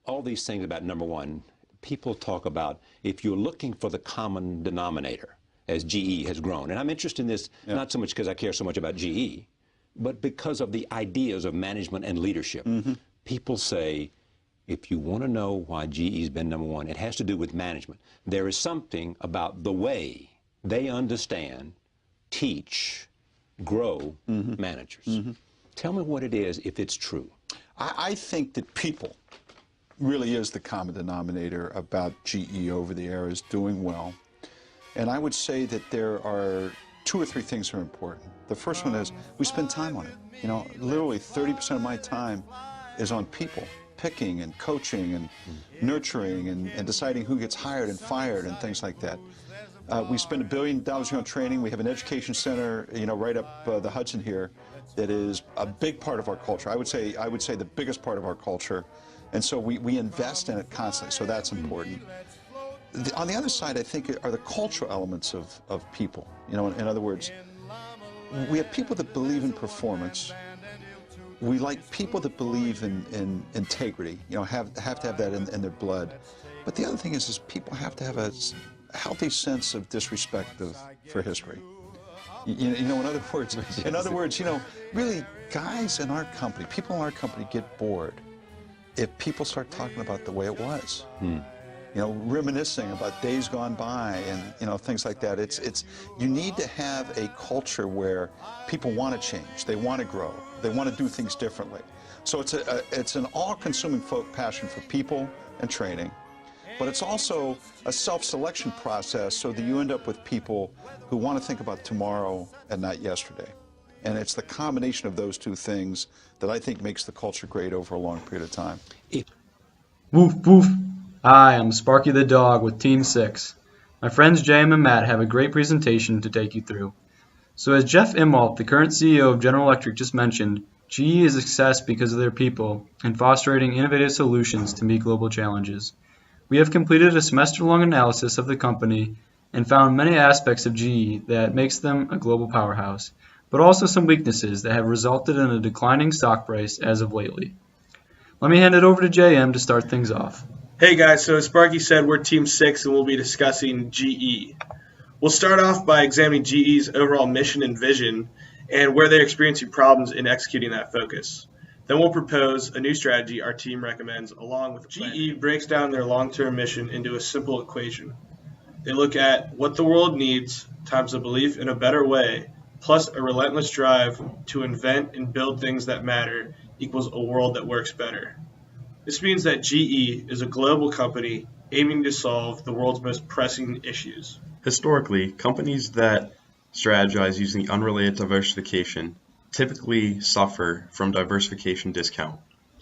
all these things about number one, people talk about if you're looking for the common denominator as GE has grown. And I'm interested in this not so much because I care so much about GE, but because of the ideas of management and leadership. People say, if you want to know why GE's been number one, it has to do with management. There is something about the way they understand, teach, grow managers. Tell me what it is, if it's true. I think that people really is the common denominator about GE over the eras doing well. And I would say that there are 2 or 3 things that are important. The first one is we spend time on it. You know, literally 30% of my time is on people, picking and coaching and nurturing and deciding who gets hired and fired and things like that. We spend $1 billion a year on training. We have an education center, you know, right up the Hudson here that is a big part of our culture. I would say the biggest part of our culture. And so we invest in it constantly, so that's important. On the other side, I think, are the cultural elements of people. You know, in other words, we have people that believe in performance. We like people that believe in integrity, you know, have to have that in their blood. But the other thing is people have to have a healthy sense of disrespect for history. You know, in other words, you know, really, guys in our company, people in our company get bored if people start talking about the way it was. You know, reminiscing about days gone by and, you know, things like that. You need to have a culture where people want to change, they want to grow, they want to do things differently. So it's an all-consuming passion for people and training, but it's also a self-selection process so that you end up with people who want to think about tomorrow and not yesterday. And it's the combination of those 2 things that I think makes the culture great over a long period of time. Woof, woof. Hi, I'm Sparky the dog with Team 6. My friends JM and Matt have a great presentation to take you through. So as Jeff Immelt, the current CEO of General Electric, just mentioned, GE is a success because of their people and fostering innovative solutions to meet global challenges. We have completed a semester-long analysis of the company and found many aspects of GE that makes them a global powerhouse, but also some weaknesses that have resulted in a declining stock price as of lately. Let me hand it over to JM to start things off. Hey guys, so as Sparky said, we're Team 6 and we'll be discussing GE. We'll start off by examining GE's overall mission and vision and where they're experiencing problems in executing that focus. Then we'll propose a new strategy our team recommends along with GE breaks down their long-term mission into a simple equation. They look at what the world needs times a belief in a better way plus a relentless drive to invent and build things that matter equals a world that works better. This means that GE is a global company aiming to solve the world's most pressing issues. Historically, companies that strategize using unrelated diversification typically suffer from diversification discount.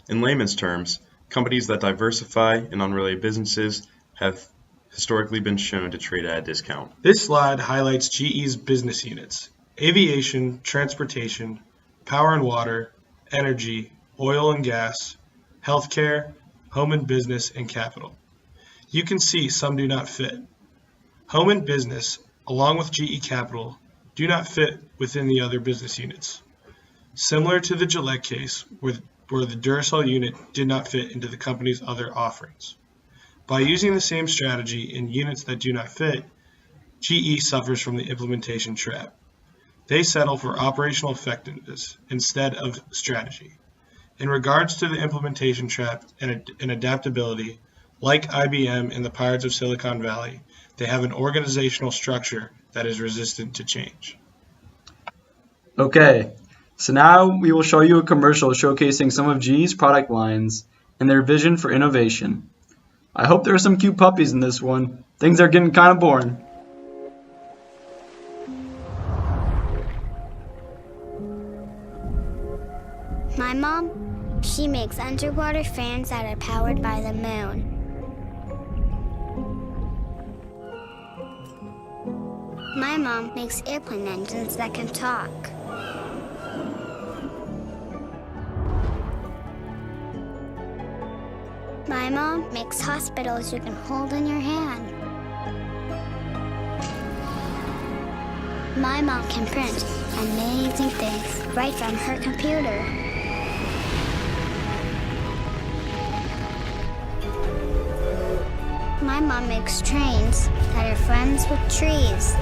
In layman's terms, companies that diversify in unrelated businesses have historically been shown to trade at a discount. This slide highlights GE's business units: aviation, transportation, power and water, energy, oil and gas, healthcare, home and business, and capital. You can see some do not fit. Home and business, along with GE Capital, do not fit within the other business units. Similar to the Gillette case, where the Duracell unit did not fit into the company's other offerings. By using the same strategy in units that do not fit, GE suffers from the implementation trap. They settle for operational effectiveness instead of strategy. In regards to the implementation trap and adaptability, like IBM and the Pirates of Silicon Valley, they have an organizational structure that is resistant to change. Okay, so now we will show you a commercial showcasing some of GE's product lines and their vision for innovation. I hope there are some cute puppies in this one. Things are getting kind of boring. My mom, she makes underwater fans that are powered by the moon. My mom makes airplane engines that can talk. My mom makes hospitals you can hold in your hand. My mom can print amazing things right from her computer. My mom makes trains that are friends with trees.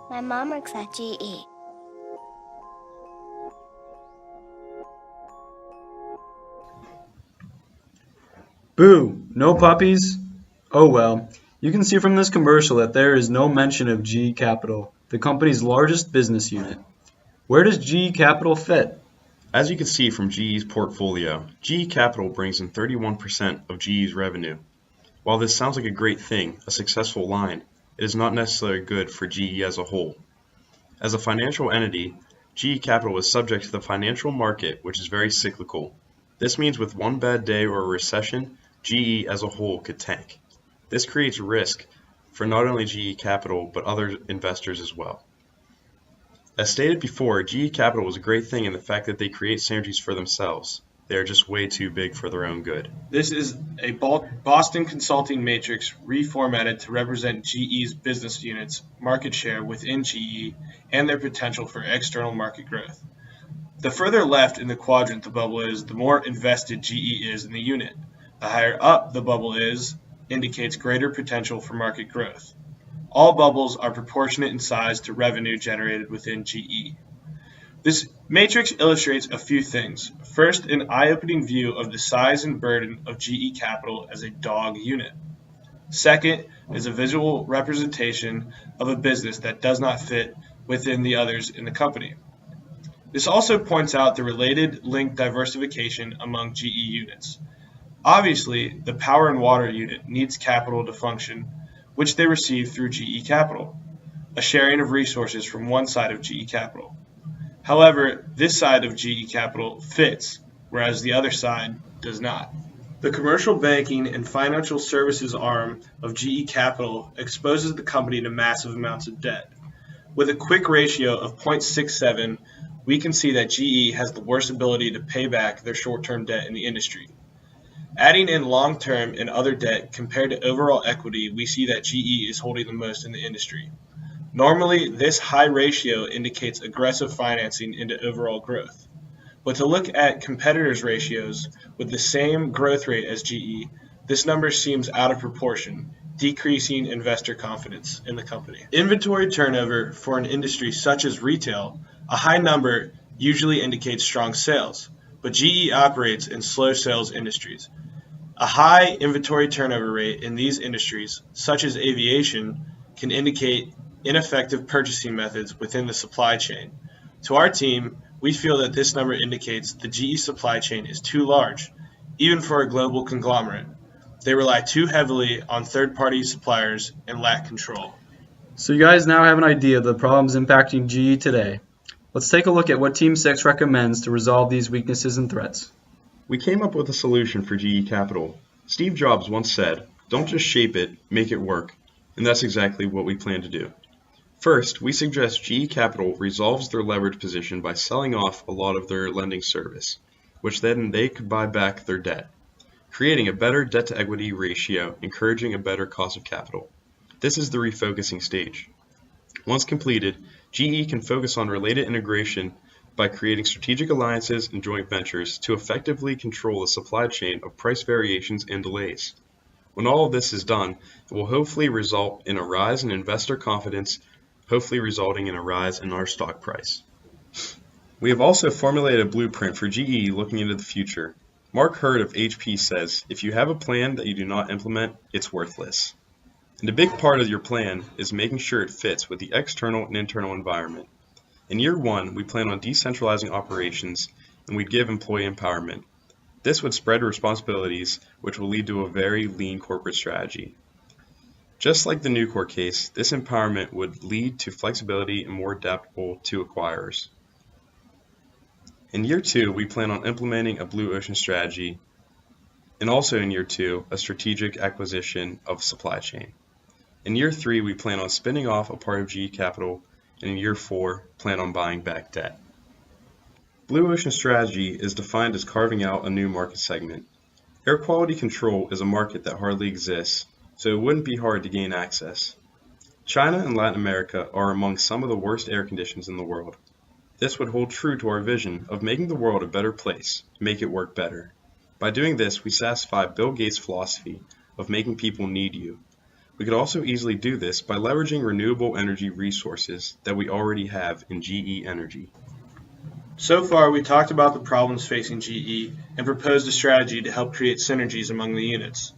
My mom works at GE. Boo! No puppies? Oh well. You can see from this commercial that there is no mention of GE Capital, the company's largest business unit. Where does GE Capital fit? As you can see from GE's portfolio, GE Capital brings in 31% of GE's revenue. While this sounds like a great thing, a successful line, it is not necessarily good for GE as a whole. As a financial entity, GE Capital is subject to the financial market, which is very cyclical. This means with one bad day or a recession, GE as a whole could tank. This creates risk for not only GE Capital, but other investors as well. As stated before, GE Capital is a great thing in the fact that they create synergies for themselves. They are just way too big for their own good. This is a Boston Consulting Matrix reformatted to represent GE's business units, market share within GE, and their potential for external market growth. The further left in the quadrant the bubble is, the more invested GE is in the unit. The higher up the bubble is, indicates greater potential for market growth. All bubbles are proportionate in size to revenue generated within GE. This matrix illustrates a few things. First, an eye-opening view of the size and burden of GE Capital as a dog unit. Second is a visual representation of a business that does not fit within the others in the company. This also points out the related linked diversification among GE units. Obviously, the power and water unit needs capital to function, which they receive through GE Capital, a sharing of resources from one side of GE Capital. However, this side of GE Capital fits, whereas the other side does not. The commercial banking and financial services arm of GE Capital exposes the company to massive amounts of debt. With a quick ratio of 0.67, we can see that GE has the worst ability to pay back their short-term debt in the industry. Adding in long-term and other debt compared to overall equity, we see that GE is holding the most in the industry. Normally, this high ratio indicates aggressive financing into overall growth. But to look at competitors' ratios with the same growth rate as GE, this number seems out of proportion, decreasing investor confidence in the company. Inventory turnover for an industry such as retail, a high number usually indicates strong sales, but GE operates in slow sales industries. A high inventory turnover rate in these industries, such as aviation, can indicate ineffective purchasing methods within the supply chain. To our team, we feel that this number indicates the GE supply chain is too large, even for a global conglomerate. They rely too heavily on third-party suppliers and lack control. So you guys now have an idea of the problems impacting GE today. Let's take a look at what Team 6 recommends to resolve these weaknesses and threats. We came up with a solution for GE Capital. Steve Jobs once said, "Don't just shape it, make it work." And that's exactly what we plan to do. First, we suggest GE Capital resolves their leverage position by selling off a lot of their lending service, which then they could buy back their debt, creating a better debt-to-equity ratio, encouraging a better cost of capital. This is the refocusing stage. Once completed, GE can focus on related integration by creating strategic alliances and joint ventures to effectively control the supply chain of price variations and delays. When all of this is done, it will hopefully result in a rise in investor confidence, hopefully resulting in a rise in our stock price. We have also formulated a blueprint for GE looking into the future. Mark Hurd of HP says, "If you have a plan that you do not implement, it's worthless." And a big part of your plan is making sure it fits with the external and internal environment. In year one, we plan on decentralizing operations and we'd give employee empowerment. This would spread responsibilities, which will lead to a very lean corporate strategy. Just like the Nucor case, this empowerment would lead to flexibility and more adaptable to acquirers. In year two, we plan on implementing a blue ocean strategy, and also in year two, a strategic acquisition of supply chain. In year three, we plan on spinning off a part of GE Capital, and in year four, plan on buying back debt. Blue ocean strategy is defined as carving out a new market segment. Air quality control is a market that hardly exists, so it wouldn't be hard to gain access. China and Latin America are among some of the worst air conditions in the world. This would hold true to our vision of making the world a better place, make it work better. By doing this, we satisfy Bill Gates' philosophy of making people need you. We could also easily do this by leveraging renewable energy resources that we already have in GE Energy. So far, we talked about the problems facing GE and proposed a strategy to help create synergies among the units.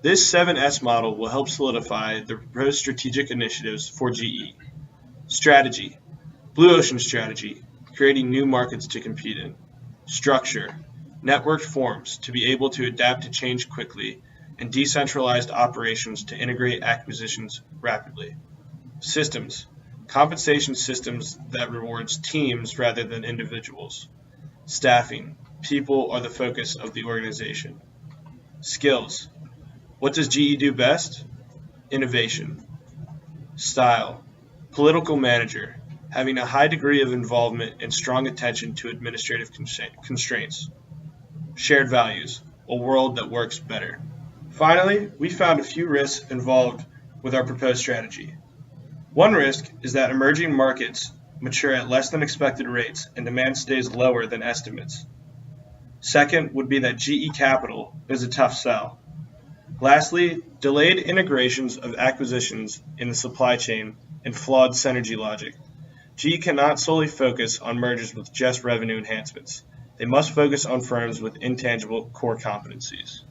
This 7S model will help solidify the proposed strategic initiatives for GE. Strategy: Blue Ocean strategy, creating new markets to compete in. Structure: networked forms to be able to adapt to change quickly, and decentralized operations to integrate acquisitions rapidly. Systems: compensation systems that rewards teams rather than individuals. Staffing: people are the focus of the organization. Skills: what does GE do best? Innovation. Style: political manager, having a high degree of involvement and strong attention to administrative constraints. Shared values: a world that works better. Finally, we found a few risks involved with our proposed strategy. One risk is that emerging markets mature at less than expected rates and demand stays lower than estimates. Second would be that GE Capital is a tough sell. Lastly, delayed integrations of acquisitions in the supply chain and flawed synergy logic. GE cannot solely focus on mergers with just revenue enhancements. They must focus on firms with intangible core competencies.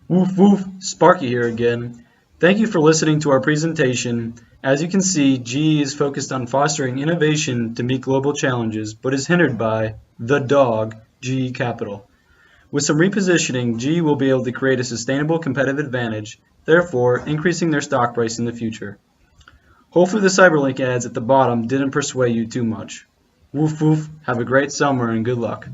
Woof woof, Sparky here again. Thank you for listening to our presentation. As you can see, GE is focused on fostering innovation to meet global challenges, but is hindered by the dog, GE Capital. With some repositioning, GE will be able to create a sustainable competitive advantage, therefore increasing their stock price in the future. Hopefully the Cyberlink ads at the bottom didn't persuade you too much. Woof woof, have a great summer and good luck.